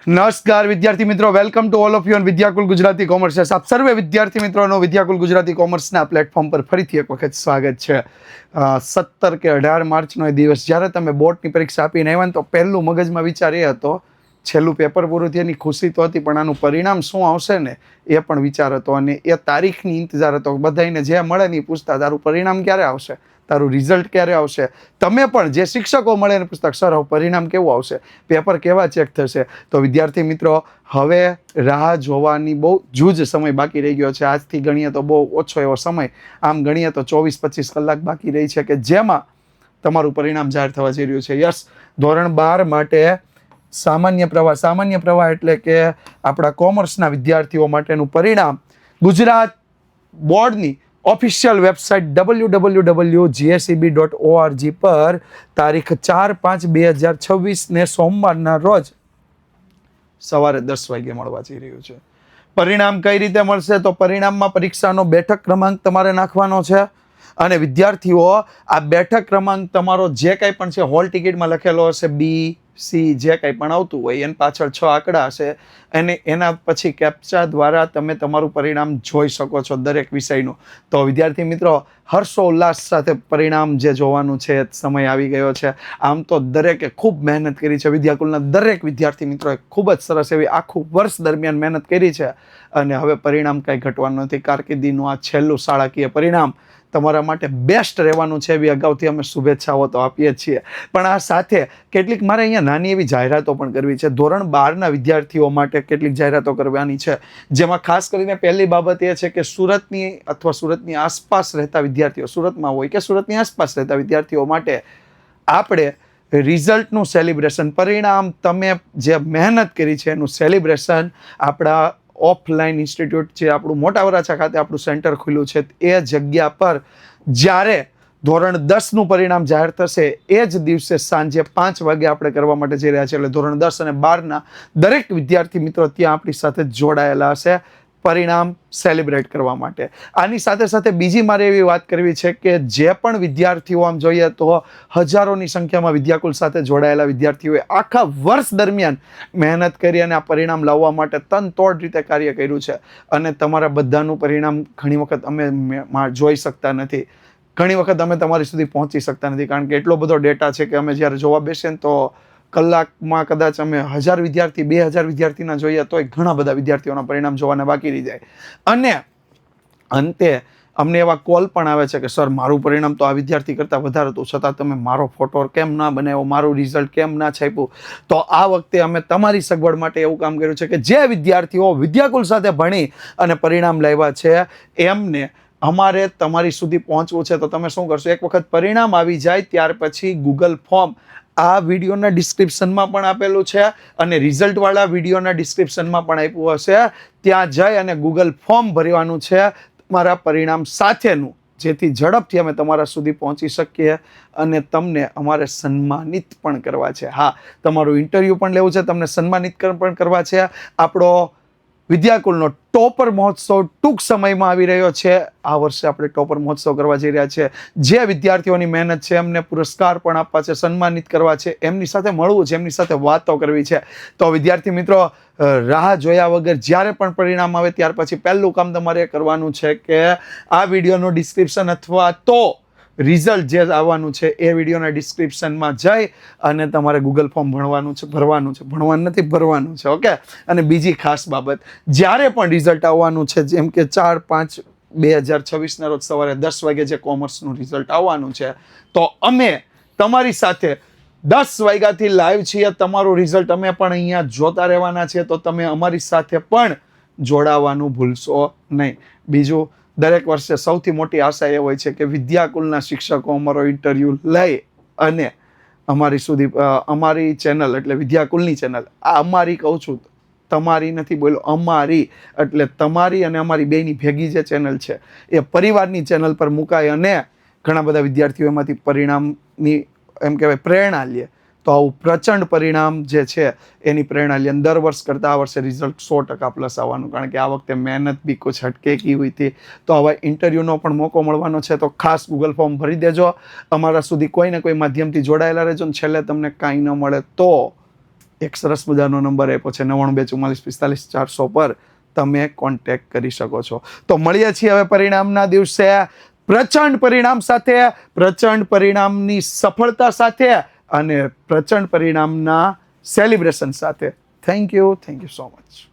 નમસ્કાર વિદ્યાર્થી મિત્રો, welcome to all of you on Vidyakul Gujarati commerce. આપ સર્વે વિદ્યાર્થી મિત્રોનો વિદ્યાકુલ ગુજરાતી કોમર્સના પ્લેટફોર્મ પર ફરીથી એક વખત સ્વાગત છે. 17 કે 18 માર્ચનો એ દિવસ જ્યારે તમે બોર્ડની પરીક્ષા આપીને આવ્યા તો પહેલું મગજમાં વિચાર એ હતો, છેલ્લું પેપર પૂરું થયાની ખુશી તો હતી, પણ આનું પરિણામ શું આવશે ને એ પણ વિચાર હતો. અને એ તારીખની ઇંતજાર હતો. બધાને જે મળે ને પૂછતા, તારું પરિણામ ક્યારે આવશે, તારું રિઝલ્ટ ક્યારે આવશે. તમે પણ જે શિક્ષકો મળે ને પૂછતા, સર હવે પરિણામ કેવું આવશે, પેપર કેવા ચેક થશે. તો વિદ્યાર્થી મિત્રો, હવે રાહ જોવાની બહુ જૂજ સમય બાકી રહી ગયો છે. આજથી ગણીએ તો બહુ ઓછો એવો સમય, આમ ગણીએ તો 24-25 કલાક બાકી રહી છે કે જેમાં તમારું પરિણામ જાહેર થવા જઈ રહ્યું છે. યસ, ધોરણ 12 માટે સામાન્ય પ્રવાહ એટલે કે આપણા કોમર્સના વિદ્યાર્થીઓ માટેનું પરિણામ ગુજરાત બોર્ડની ઓફિશિયલ વેબસાઇટ www.gseb.org પર તારીખ 4/5/2026 ને સોમવારના રોજ સવારે 10 વાગે મળવા જઈ રહ્યું છે. પરિણામ કઈ રીતે મળશે? તો પરિણામમાં પરીક્ષાનો બેઠક ક્રમાંક તમારે નાખવાનો છે અને વિદ્યાર્થીઓ આ બેઠક ક્રમાંક તમારો જે કંઈ પણ છે હોલ ટિકિટમાં લખેલો હશે, B, C જે કંઈ પણ આવતું હોય એની પાછળ 6 આંકડા હશે અને એના પછી કેપ્ચા દ્વારા તમે તમારું પરિણામ જોઈ શકો છો દરેક વિષયનું. તો વિદ્યાર્થી મિત્રો, હર્ષોલ્લાસ સાથે પરિણામ જે જોવાનું છે સમય આવી ગયો છે. આમ તો દરેકે ખૂબ મહેનત કરી છે. વિદ્યાકુલના દરેક વિદ્યાર્થી મિત્રોએ ખૂબ જ સરસ એવી આખું વર્ષ દરમિયાન મહેનત કરી છે અને હવે પરિણામ કંઈ ઘટવાનું નથી. કારકિર્દીનું આ છેલ્લું શાળાકીય પરિણામ તમારા માટે બેસ્ટ રહેવાનું છે એવી અગાઉથી અમે શુભેચ્છાઓ તો આપીએ છીએ. પણ આ સાથે કેટલીક મારે અહીંયા નાની એવી જાહેરાતો પણ કરવી છે. ધોરણ 12ના વિદ્યાર્થીઓ માટે કેટલીક જાહેરાતો કરવાની છે, જેમાં ખાસ કરીને પહેલી બાબત એ છે કે સુરતની અથવા સુરતની આસપાસ રહેતા વિદ્યાર્થીઓ, સુરતમાં હોય કે સુરતની આસપાસ રહેતા વિદ્યાર્થીઓ માટે આપણે રિઝલ્ટનું સેલિબ્રેશન, પરિણામ તમે જે મહેનત કરી છે એનું સેલિબ્રેશન આપણા ઓફલાઈન ઇન્સ્ટિટ્યૂટ જે આપણું મોટા વરાછા ખાતે આપણું સેન્ટર ખુલ્યું છે એ જગ્યા પર જ્યારે ધોરણ 10નું પરિણામ જાહેર થશે એ જ દિવસે સાંજે 5 વાગે આપણે કરવા માટે જઈ રહ્યા છીએ. એટલે ધોરણ 10 અને 12ના દરેક વિદ્યાર્થી મિત્રો ત્યાં આપણી સાથે જોડાયેલા હશે પરિણામ સેલિબ્રેટ કરવા માટે. આની સાથે સાથે બીજી મારે એવી વાત કરવી છે કે જે પણ વિદ્યાર્થીઓ આમ જોઈએ તો હજારોની સંખ્યામાં વિદ્યાકુલ સાથે જોડાયેલા વિદ્યાર્થીઓએ આખા વર્ષ દરમિયાન મહેનત કરી અને આ પરિણામ લાવવા માટે તનતોડ રીતે કાર્ય કર્યું છે અને તમારા બધાનું પરિણામ ઘણી વખત અમે જોઈ શકતા નથી, ઘણી વખત અમે તમારી સુધી પહોંચી શકતા નથી, કારણ કે એટલો બધો ડેટા છે કે અમે જ્યારે જોવા બેસીએ ને તો કલાકમાં કદાચ અમે 1000 વિદ્યાર્થી 2000 વિદ્યાર્થીના જોઈએ તોય ઘણા બધા વિદ્યાર્થીઓના પરિણામ જોવાના બાકી રહી જાય. અને અંતે અમને એવા કોલ પણ આવે છે કે સર મારું પરિણામ તો આ વિદ્યાર્થી કરતાં વધારે હતું, છતાં તમે મારો ફોટો કેમ ના બનાવ્યો, મારું રિઝલ્ટ કેમ ના છાપ્યું. તો આ વખતે અમે તમારી સગવડ માટે એવું કામ કર્યું છે કે જે વિદ્યાર્થીઓ વિદ્યાકુલ સાથે ભણી અને પરિણામ લાવ્યા છે એમને અમારે તમારી સુધી પહોંચવું છે. તો તમે શું કરશો, એક વખત પરિણામ આવી જાય ત્યાર પછી ગૂગલ ફોર્મ આ વિડીયોના ડિસ્ક્રિપ્શનમાં પણ આપેલું છે અને રિઝલ્ટવાળા વિડીયોના ડિસ્ક્રિપ્શનમાં પણ આપ્યું હશે. ત્યાં જઈ અને ગૂગલ ફોર્મ ભરવાનું છે તમારા પરિણામ સાથેનું, જેથી ઝડપથી અમે તમારા સુધી પહોંચી શકીએ અને તમને અમારે સન્માનિત પણ કરવા છે. હા, તમારું ઇન્ટરવ્યૂ પણ લેવું છે, તમને સન્માનિત પણ કરવા છે. આપણો વિદ્યાકુલનો ટોપર મહોત્સવ ટૂંક સમયમાં આવી રહ્યો છે. આ વર્ષે આપણે ટોપર મહોત્સવ કરવા જઈ રહ્યા છે. જે વિદ્યાર્થીઓની મહેનત છે એમને પુરસ્કાર પણ આપવા છે, સન્માનિત કરવા છે, એમની સાથે મળવું છે, એમની સાથે વાતો કરવી છે. તો વિદ્યાર્થી મિત્રો, રાહ જોયા વગર જ્યારે પણ પરિણામ આવે ત્યાર પછી પહેલું કામ તમારે કરવાનું છે કે આ વિડીયોનું ડિસ્ક્રિપ્શન અથવા તો રિઝલ્ટ જે આવવાનું છે એ વિડીયોના ડિસ્ક્રિપ્શનમાં જઈ અને તમારે ગૂગલ ફોર્મ ભરવાનું છે. ઓકે. અને બીજી ખાસ બાબત, જ્યારે પણ રિઝલ્ટ આવવાનું છે, જેમ કે 4/5/2026ના રોજ સવારે 10 વાગે જે કોમર્સનું રિઝલ્ટ આવવાનું છે, તો અમે તમારી સાથે 10 વાગ્યાથી લાઈવ છીએ. તમારું રિઝલ્ટ અમે પણ અહીંયા જોતા રહેવાના છીએ, તો તમે અમારી સાથે પણ જોડાવાનું ભૂલશો નહીં. બીજું, દરેક વર્ષે સૌથી મોટી આશા એ હોય છે કે વિદ્યાકુલના શિક્ષકો અમારો ઇન્ટરવ્યૂ લઈ અને અમારી સુધી અમારી ચેનલ એટલે વિદ્યાકુલની ચેનલ, આ અમારી કહું છું, તમારી નથી બોલ્યો, અમારી એટલે તમારી અને અમારી બેની ભેગી જે ચેનલ છે એ પરિવારની ચેનલ પર મુકાય અને ઘણા બધા વિદ્યાર્થીઓ એમાંથી પરિણામની એમ કહેવાય પ્રેરણા લે. તો આવું પ્રચંડ પરિણામ જે છે એની પ્રેરણા લે. દર વર્ષ કરતાં આ વર્ષે રિઝલ્ટ 100% પ્લસ આવવાનું, કારણ કે આ વખતે મહેનત બી કુછ હટકે કી હુઈ હતી. તો હવે ઇન્ટરવ્યૂનો પણ મોકો મળવાનો છે, તો ખાસ ગૂગલ ફોર્મ ભરી દેજો. અમારા સુધી કોઈ ને કોઈ માધ્યમથી જોડાયેલા રહેજો. છેલ્લે તમને કાંઈ ન મળે તો એક સરસ મજાનો નંબર આપ્યો છે 9924454400 પર તમે કોન્ટેક્ટ કરી શકો છો. તો મળીએ છીએ હવે પરિણામના દિવસે પ્રચંડ પરિણામ સાથે, પ્રચંડ પરિણામની સફળતા સાથે અને પ્રચંડ પરિણામના સેલિબ્રેશન સાથે. Thank you so much.